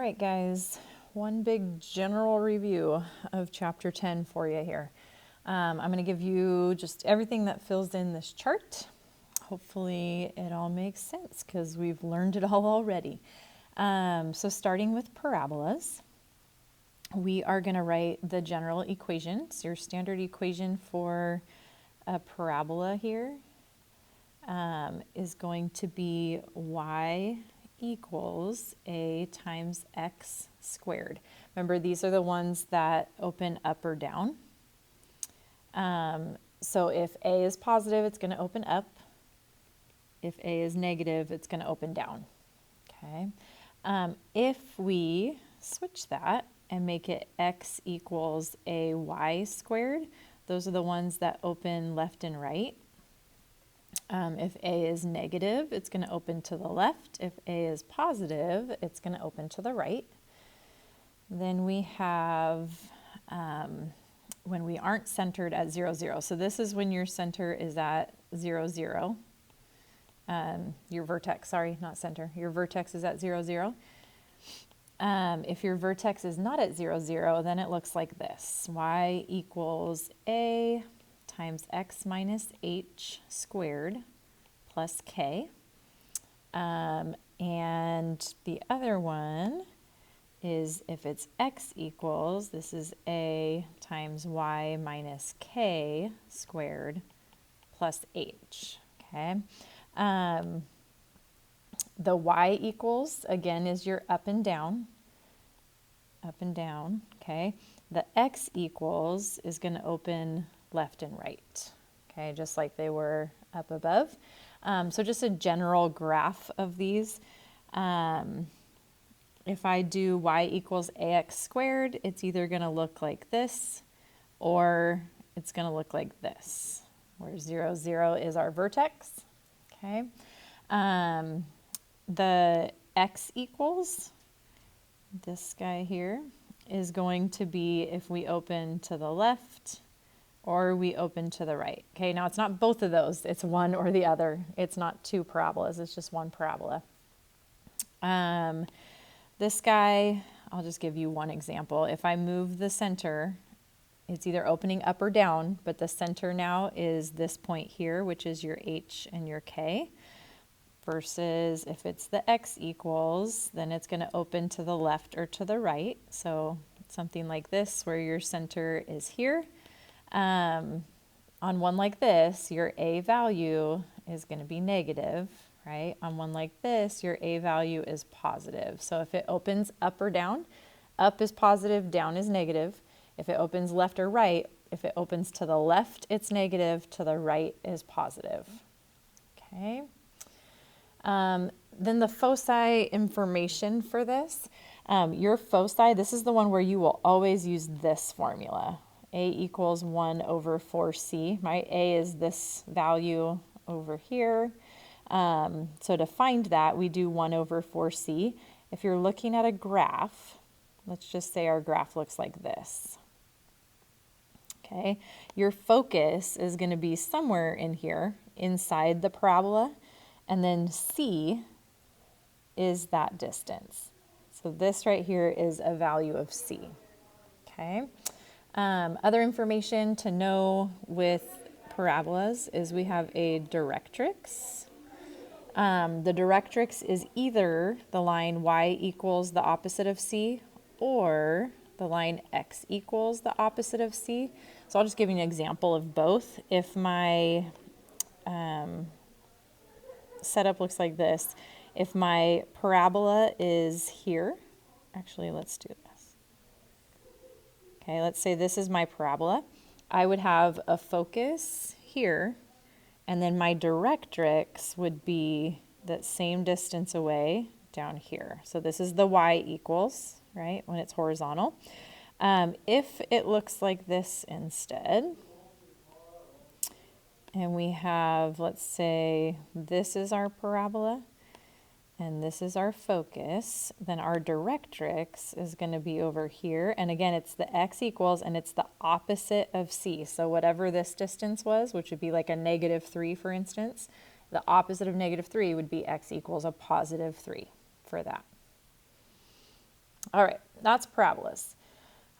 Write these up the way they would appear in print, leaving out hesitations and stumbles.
right, guys, one big general review of chapter 10 for you here. I'm going to give you just everything that fills in this chart. Hopefully it all makes sense because we've learned it all already. So starting with parabolas, we are going to write the general equations. Your standard equation for a parabola here is going to be y equals a times x squared. Remember, these are the ones that open up or down. So if a is positive, it's going to open up. If a is negative, it's going to open down. Okay. If we switch that and make it x equals a y squared, those are the ones that open left and right. If a is negative, it's going to open to the left. If a is positive, it's going to open to the right. Then we have when we aren't centered at 0, 0. So this is when your center is at 0, 0. Your vertex, sorry, not center. Your vertex is at 0, 0. If your vertex is not at 0, 0, then it looks like this. Y equals a times x minus h squared plus k. And the other one is if it's x equals, this is a times y minus k squared plus h, okay? The y equals, again, is your up and down, okay? The x equals is going to open left and right, okay, just like they were up above. So just a general graph of these. If I do y equals ax squared, it's either going to look like this or it's going to look like this, where 0, 0 is our vertex, okay? The x equals, this guy here, is going to be if we open to the left or we open to the right. Okay, now it's not both of those, it's one or the other. It's not two parabolas, it's just one parabola. This guy, I'll just give you one example. If I move the center, it's either opening up or down, but the center now is this point here, which is your h and your k, versus if it's the x equals, then it's going to open to the left or to the right. So something like this, where your center is here. On one like this, your a value is going to be negative, right? On one like this, your a value is positive. So if it opens up or down, up is positive, down is negative. If it opens left or right, if it opens to the left, it's negative, to the right is positive. Okay. Then the foci information for this, your foci, this is the one where you will always use this formula. A equals 1 over 4c. My a is this value over here. So to find that, we do 1 over 4c. If you're looking at a graph, let's just say our graph looks like this. Okay, your focus is going to be somewhere in here, inside the parabola, and then c is that distance. So this right here is a value of c. Okay. Other information to know with parabolas is we have a directrix. The directrix is either the line y equals the opposite of c or the line x equals the opposite of c. So I'll just give you an example of both. If my setup looks like this, if my parabola is here, actually let's do this. Okay, let's say this is my parabola. I would have a focus here, and then my directrix would be that same distance away down here. So this is the y equals, right, when it's horizontal. If it looks like this instead, and we have, let's say, this is our parabola, and this is our focus, then our directrix is going to be over here. And again, it's the x equals, and it's the opposite of c. So whatever this distance was, which would be like a -3, for instance, the opposite of -3 would be x equals a +3 for that. All right, that's parabolas.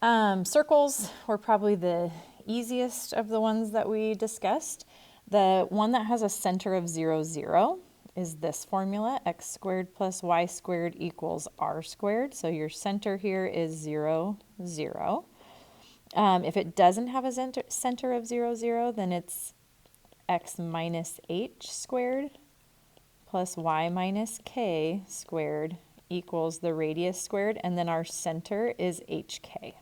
Circles were probably the easiest of the ones that we discussed. The one that has a center of 0, 0 is this formula, x squared plus y squared equals r squared. So your center here is 0, 0. If it doesn't have a center of 0, 0, then it's x minus h squared plus y minus k squared equals the radius squared, and then our center is hk.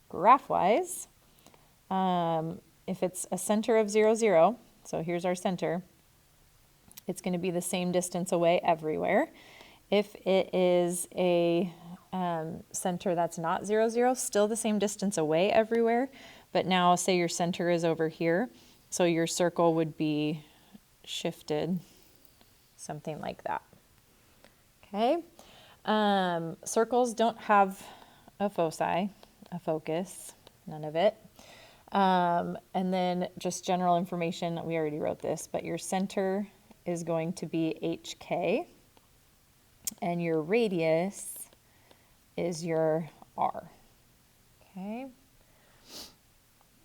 Graph-wise, if it's a center of 0, 0, so here's our center, it's going to be the same distance away everywhere. If it is a center that's not 0, 0, still the same distance away everywhere, but now say your center is over here, so your circle would be shifted, something like that. Okay, circles don't have a foci, a focus, none of it. And then just general information, we already wrote this, but your center is going to be HK, and your radius is your R. Okay.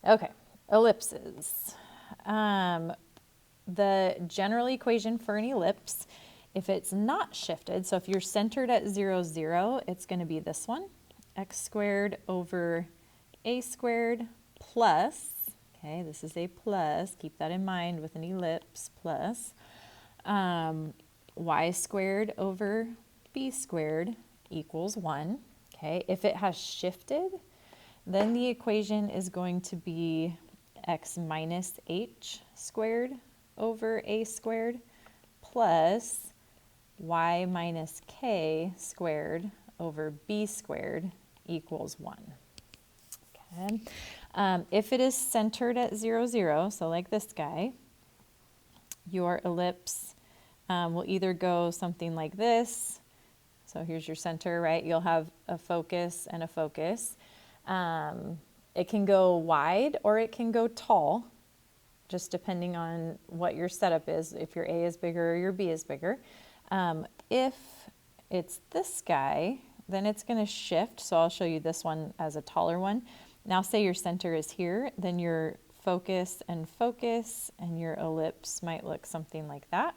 Okay, ellipses. The general equation for an ellipse, if it's not shifted, so if you're centered at 0, 0, it's going to be this one, x squared over a squared plus, okay, this is a plus, keep that in mind with an ellipse, plus y squared over b squared equals 1. Okay, if it has shifted, then the equation is going to be x minus h squared over a squared plus y minus k squared over b squared equals 1. Okay. If it is centered at 0, 0, so like this guy, your ellipse will either go something like this. So here's your center, right? You'll have a focus and a focus. It can go wide or it can go tall, just depending on what your setup is, if your A is bigger or your B is bigger. If it's this guy, then it's going to shift. So I'll show you this one as a taller one. Now say your center is here, then your focus and your ellipse might look something like that.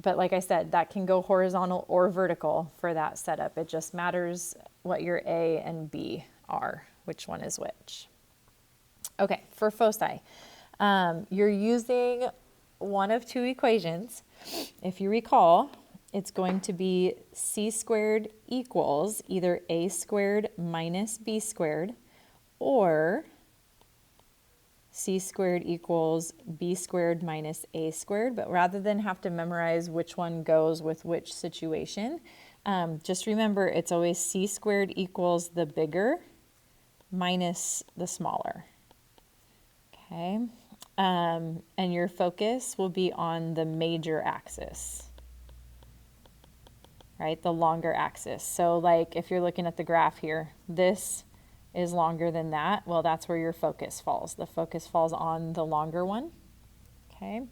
But like I said, that can go horizontal or vertical for that setup. It just matters what your A and B are, which one is which. Okay, for foci, you're using one of two equations. If you recall, it's going to be c squared equals either a squared minus b squared, or c squared equals b squared minus a squared. But rather than have to memorize which one goes with which situation, just remember it's always c squared equals the bigger minus the smaller. Okay, and your focus will be on the major axis, right? The longer axis. So like if you're looking at the graph here, this is longer than that. Well, that's where your focus falls. The focus falls on the longer one. Okay.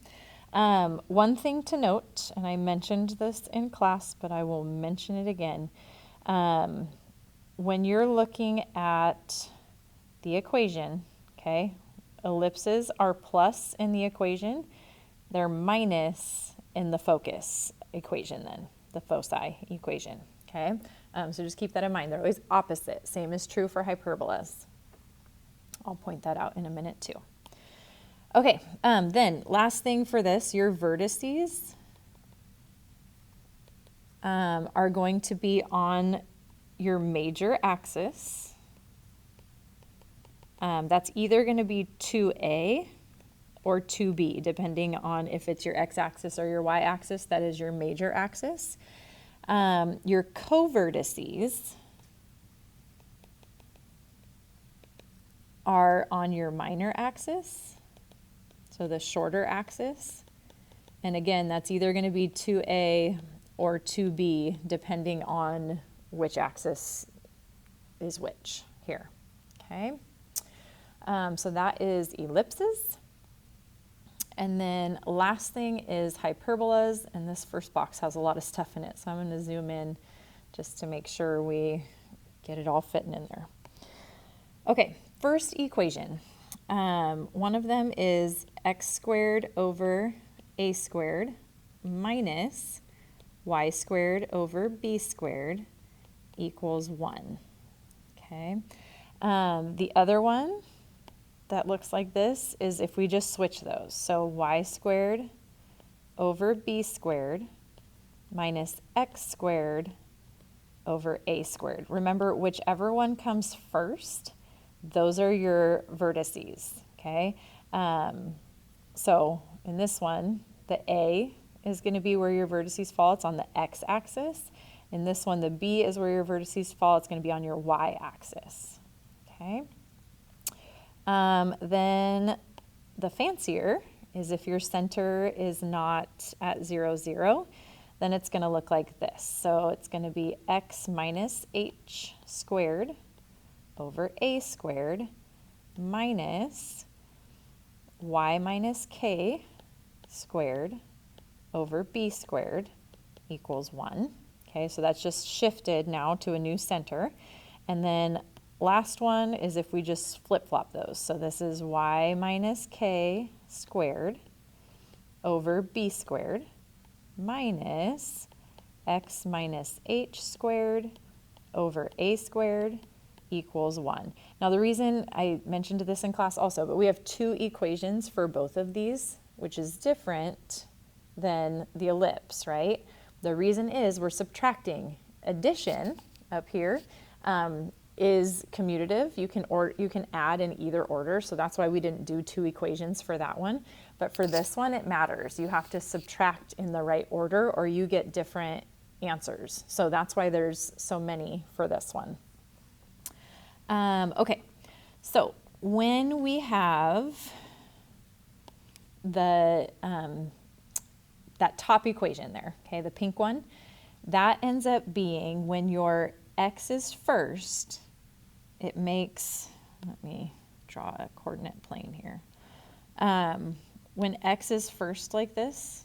One thing to note, and I mentioned this in class, but I will mention it again. When you're looking at the equation, okay, ellipses are plus in the equation. They're minus in the focus equation then, the foci equation, okay? So just keep that in mind. They're always opposite. Same is true for hyperbolas. I'll point that out in a minute too. Okay, then last thing for this, your vertices are going to be on your major axis. That's either going to be 2A or 2B, depending on if it's your x-axis or your y-axis. That is your major axis. Your covertices are on your minor axis, so the shorter axis. And again, that's either going to be 2A or 2B, depending on which axis is which here. Okay. So that is ellipses. And then last thing is hyperbolas, and this first box has a lot of stuff in it, so I'm going to zoom in just to make sure we get it all fitting in there. Okay, first equation. One of them is x squared over a squared minus y squared over b squared equals 1. Okay. The other one that looks like this is if we just switch those. So y squared over b squared minus x squared over a squared. Remember, whichever one comes first, those are your vertices, okay? So in this one, the a is going to be where your vertices fall. It's on the x-axis. In this one, the b is where your vertices fall. It's going to be on your y-axis, okay? Then the fancier is if your center is not at 0, 0, then it's going to look like this. So it's going to be x minus h squared over a squared minus y minus k squared over b squared equals 1. Okay, so that's just shifted now to a new center. And then last one is if we just flip-flop those. So this is y minus k squared over b squared minus x minus h squared over a squared equals 1. Now the reason I mentioned this in class also, but we have two equations for both of these, which is different than the ellipse, right? The reason is we're subtracting. Addition up here is commutative. You can add in either order, so that's why we didn't do two equations for that one. But for this one, it matters. You have to subtract in the right order or you get different answers. So that's why there's so many for this one. Okay, so when we have the that top equation there, okay, the pink one, that ends up being when your x is first, it makes, let me draw a coordinate plane here. When x is first like this,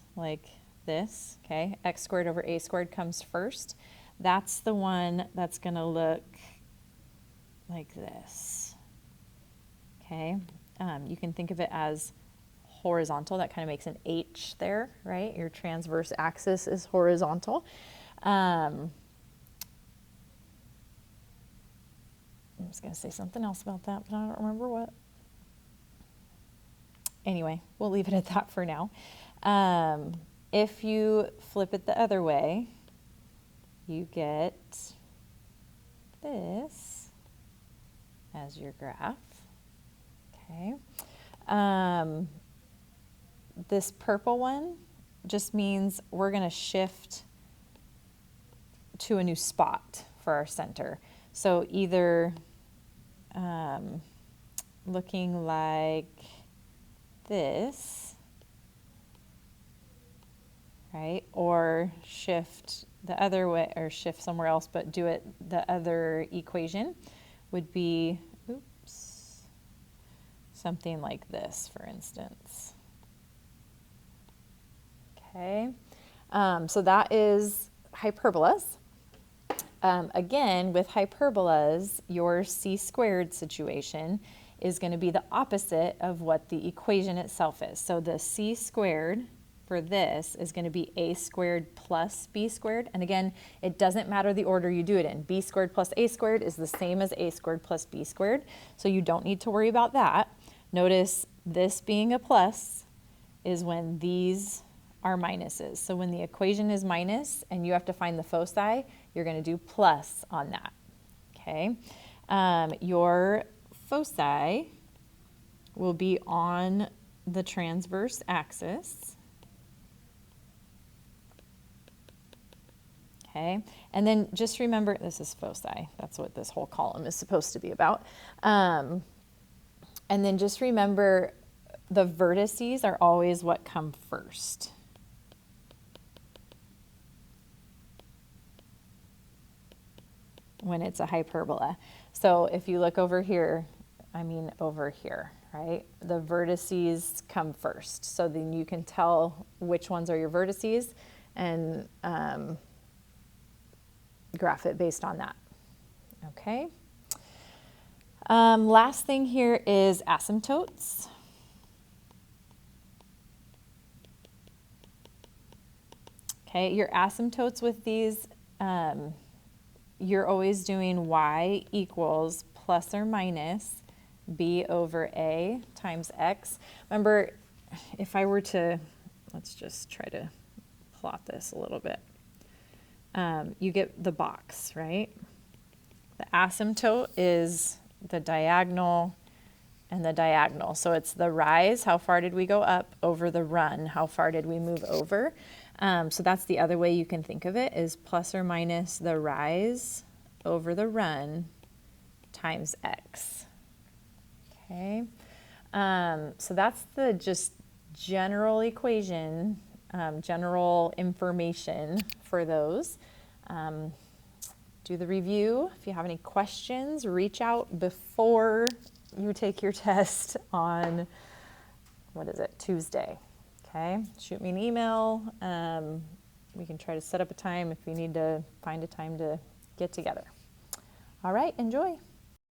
okay, x squared over a squared comes first, that's the one that's going to look like this, okay? You can think of it as horizontal. That kind of makes an H there, right? Your transverse axis is horizontal. I'm just going to say something else about that, but I don't remember what. Anyway, we'll leave it at that for now. If you flip it the other way, you get this as your graph, okay? This purple one just means we're going to shift to a new spot for our center. So either looking like this, right? Or shift the other way, or shift somewhere else, but do it the other equation would be, oops, something like this, for instance. Okay, so that is hyperbolas. Again, with hyperbolas, your c squared situation is going to be the opposite of what the equation itself is. So the c squared for this is going to be a squared plus b squared. And again, it doesn't matter the order you do it in. B squared plus a squared is the same as a squared plus b squared. So you don't need to worry about that. Notice this being a plus is when these are minuses. So when the equation is minus and you have to find the foci, you're going to do plus on that. Okay. Your foci will be on the transverse axis. Okay, and then just remember, this is foci. That's what this whole column is supposed to be about. And then just remember, the vertices are always what come first. When it's a hyperbola. So if you look over here, I mean over here, right? The vertices come first. So then you can tell which ones are your vertices and graph it based on that. Okay. Last thing here is asymptotes. Okay, your asymptotes with these, you're always doing y equals plus or minus b over a times x. Remember, if I were to, let's just try to plot this a little bit. You get the box, right? The asymptote is the diagonal and the diagonal. So it's the rise, how far did we go up, over the run, how far did we move over. So that's the other way you can think of it, is plus or minus the rise over the run times x. Okay, so that's the just general equation, general information for those. Do the review. If you have any questions, reach out before you take your test on, what is it, Tuesday. Okay, shoot me an email. We can try to set up a time if you need to find a time to get together. All right, enjoy.